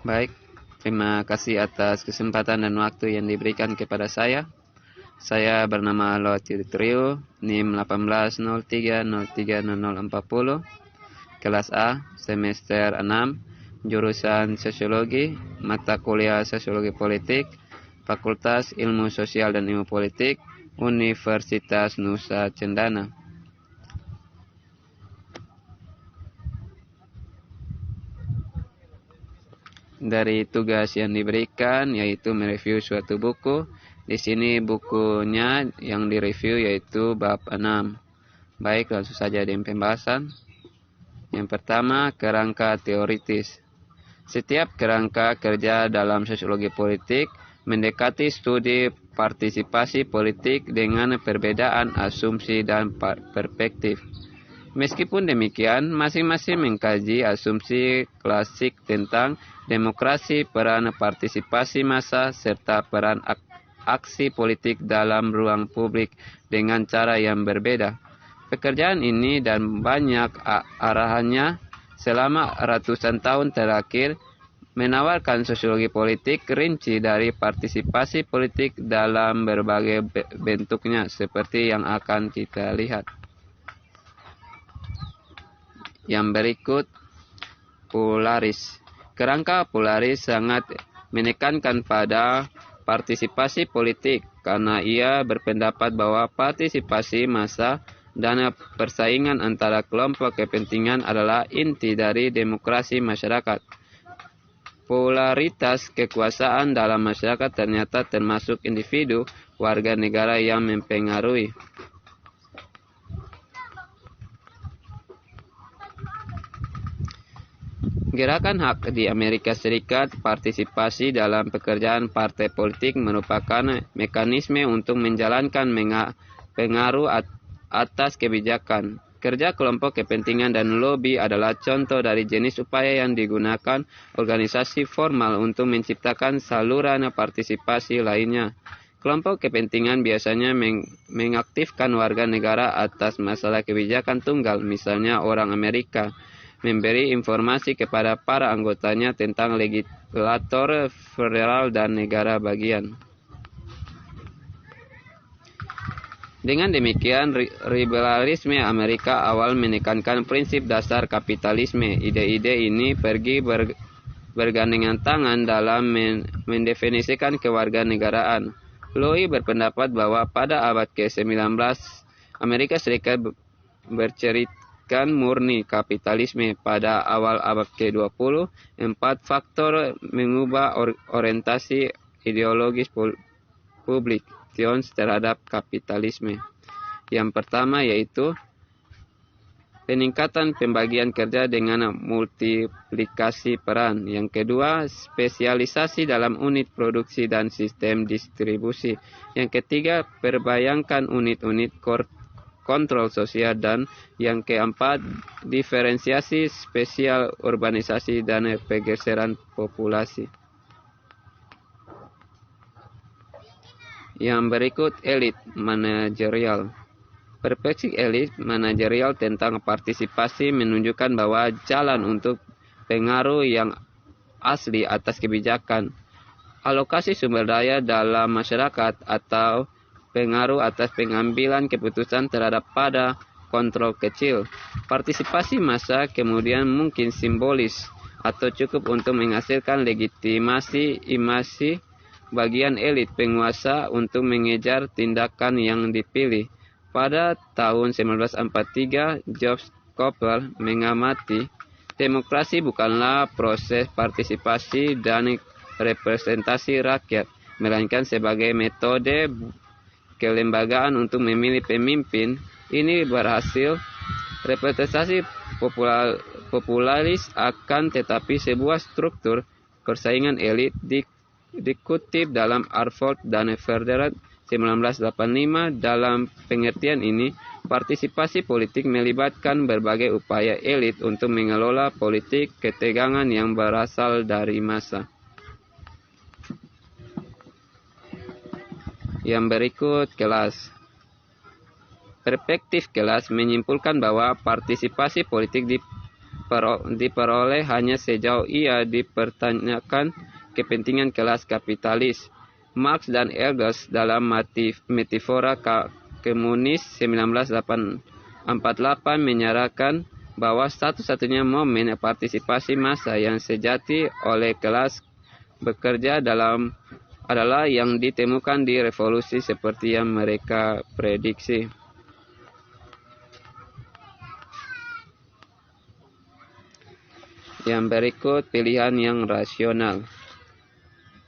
Baik, terima kasih atas kesempatan dan waktu yang diberikan kepada saya. Saya bernama Loti Trio, NIM 1803030040, kelas A, semester 6, jurusan Sosiologi, mata kuliah Sosiologi Politik, Fakultas Ilmu Sosial dan Ilmu Politik, Universitas Nusa Cendana. Dari tugas yang diberikan yaitu mereview suatu buku. Di sini bukunya yang direview yaitu bab 6. Baik, langsung saja di pembahasan. Yang pertama, kerangka teoritis. Setiap kerangka kerja dalam sosiologi politik mendekati studi partisipasi politik dengan perbedaan asumsi dan perspektif. Meskipun demikian, masing-masing mengkaji asumsi klasik tentang demokrasi, peran partisipasi massa, serta peran aksi politik dalam ruang publik dengan cara yang berbeda. Pekerjaan ini dan banyak arahannya selama ratusan tahun terakhir menawarkan sosiologi politik rinci dari partisipasi politik dalam berbagai bentuknya seperti yang akan kita lihat. Yang berikut, Polaris. Kerangka Polaris sangat menekankan pada partisipasi politik karena ia berpendapat bahwa partisipasi massa dan persaingan antara kelompok kepentingan adalah inti dari demokrasi masyarakat. Polaritas kekuasaan dalam masyarakat ternyata termasuk individu warga negara yang mempengaruhi. Gerakan hak di Amerika Serikat, partisipasi dalam pekerjaan partai politik merupakan mekanisme untuk menjalankan pengaruh atas kebijakan. Kerja kelompok kepentingan dan lobby adalah contoh dari jenis upaya yang digunakan organisasi formal untuk menciptakan saluran partisipasi lainnya. Kelompok kepentingan biasanya mengaktifkan warga negara atas masalah kebijakan tunggal, misalnya orang Amerika, memberi informasi kepada para anggotanya tentang legislator federal dan negara bagian. Dengan demikian, liberalisme Amerika awal menekankan prinsip dasar kapitalisme. Ide-ide ini pergi bergandengan tangan dalam mendefinisikan kewarganegaraan. Lowy berpendapat bahwa pada abad ke-19, Amerika Serikat berceritakan murni kapitalisme. Pada awal abad ke-20, 4 faktor mengubah orientasi ideologis publik terhadap kapitalisme. Yang pertama yaitu peningkatan pembagian kerja dengan multiplikasi peran. Yang kedua, spesialisasi dalam unit produksi dan sistem distribusi. Yang ketiga, perbayangkan unit-unit kontrol sosial, dan yang keempat, diferensiasi spesial urbanisasi dan pergeseran populasi. Yang berikut, elit manajerial. Perspektif elit manajerial tentang partisipasi menunjukkan bahwa jalan untuk pengaruh yang asli atas kebijakan, alokasi sumber daya dalam masyarakat, atau pengaruh atas pengambilan keputusan terhadap pada kontrol kecil. Partisipasi massa kemudian mungkin simbolis atau cukup untuk menghasilkan legitimasi imasi bagian elit penguasa untuk mengejar tindakan yang dipilih. Pada tahun 1943, George Cooper mengamati demokrasi bukanlah proses partisipasi dan representasi rakyat, melainkan sebagai metode kelembagaan untuk memilih pemimpin. Ini berhasil. Representasi popularis akan tetapi sebuah struktur persaingan elit dikutip dalam Arford dan Federer 1985. Dalam pengertian ini, partisipasi politik melibatkan berbagai upaya elit untuk mengelola politik ketegangan yang berasal dari massa. Yang berikut, kelas. Perspektif kelas menyimpulkan bahwa partisipasi politik diperoleh hanya sejauh ia dipertanyakan kepentingan kelas kapitalis. Marx dan Engels dalam Metafora Komunis 1948 menyatakan bahwa satu-satunya momen partisipasi massa yang sejati oleh kelas bekerja adalah yang ditemukan di revolusi seperti yang mereka prediksi. Yang berikut pilihan yang rasional.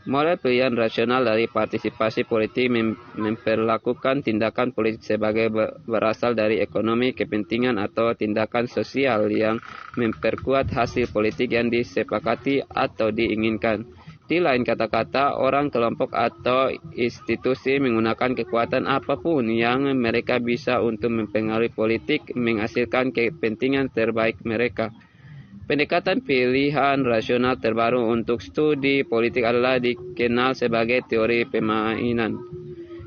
Model pilihan rasional dari partisipasi politik memperlakukan tindakan politik sebagai berasal dari ekonomi, kepentingan, atau tindakan sosial yang memperkuat hasil politik yang disepakati atau diinginkan. Di lain kata-kata, orang, kelompok, atau institusi menggunakan kekuatan apapun yang mereka bisa untuk mempengaruhi politik, menghasilkan kepentingan terbaik mereka. Pendekatan pilihan rasional terbaru untuk studi politik adalah dikenal sebagai teori permainan,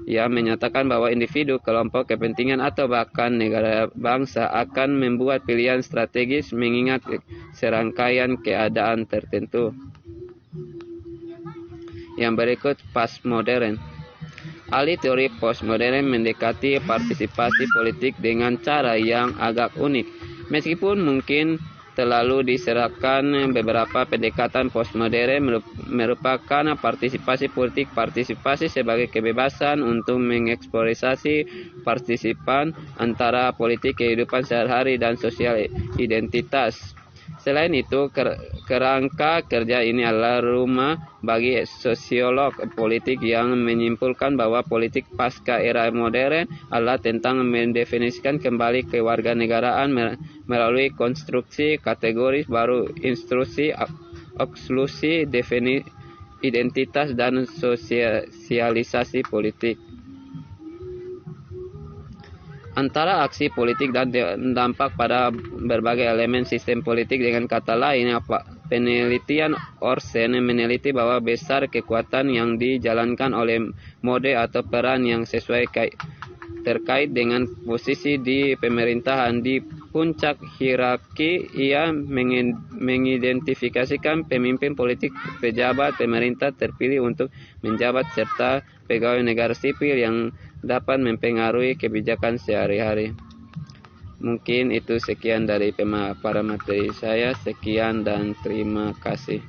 yang menyatakan bahwa individu, kelompok, kepentingan, atau bahkan negara bangsa akan membuat pilihan strategis mengingat serangkaian keadaan tertentu. Yang berikut postmodern. Ahli teori postmodern mendekati partisipasi politik dengan cara yang agak unik, meskipun mungkin terlalu diserahkan. Beberapa pendekatan postmodern merupakan partisipasi politik. Partisipasi sebagai kebebasan untuk mengeksplorasi partisipan antara politik, kehidupan sehari-hari, dan sosial identitas. Selain itu, kerangka kerja ini adalah rumah bagi sosiolog politik yang menyimpulkan bahwa politik pasca era modern adalah tentang mendefinisikan kembali kewarganegaraan melalui konstruksi kategoris baru, instruksi, eksklusi, definisi identitas, dan sosialisasi politik. Antara aksi politik dan dampak pada berbagai elemen sistem politik. Dengan kata lain, penelitian Orsen meneliti bahwa besar kekuatan yang dijalankan oleh mode atau peran yang sesuai terkait dengan posisi di pemerintahan. Di puncak hierarki, ia mengidentifikasikan pemimpin politik, pejabat pemerintah terpilih untuk menjabat, serta pegawai negara sipil yang dapat mempengaruhi kebijakan sehari-hari. Mungkin itu sekian dari para materi saya. Sekian dan terima kasih.